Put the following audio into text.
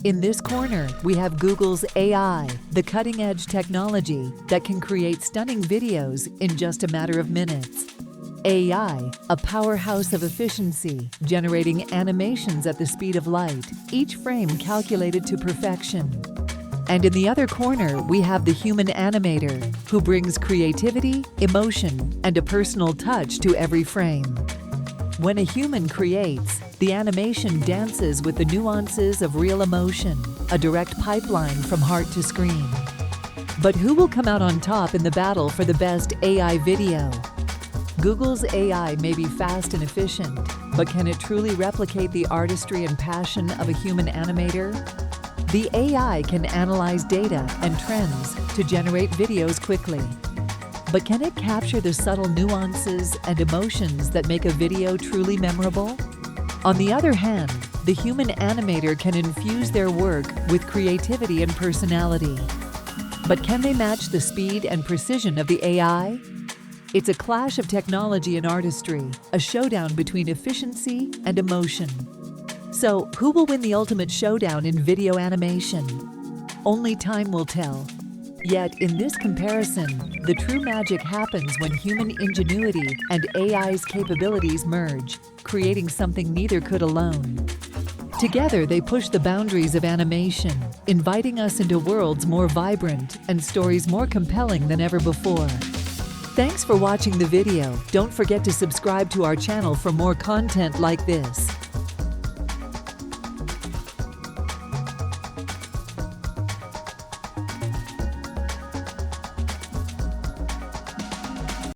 In this corner, we have Google's AI, the cutting-edge technology that can create stunning videos in just a matter of minutes. AI, a powerhouse of efficiency, generating animations at the speed of light, each frame calculated to perfection. And in the other corner, we have the human animator, who brings creativity, emotion, and a personal touch to every frame. When a human creates, the animation dances with the nuances of real emotion, a direct pipeline from heart to screen. But who will come out on top in the battle for the best AI video? Google's AI may be fast and efficient, but can it truly replicate the artistry and passion of a human animator? The AI can analyze data and trends to generate videos quickly. But can it capture the subtle nuances and emotions that make a video truly memorable? On the other hand, the human animator can infuse their work with creativity and personality. But can they match the speed and precision of the AI? It's a clash of technology and artistry, a showdown between efficiency and emotion. So, who will win the ultimate showdown in video animation? Only time will tell. Yet, in this comparison, the true magic happens when human ingenuity and AI's capabilities merge, creating something neither could alone. Together, they push the boundaries of animation, inviting us into worlds more vibrant and stories more compelling than ever before. Thanks for watching the video. Don't forget to subscribe to our channel for more content like this.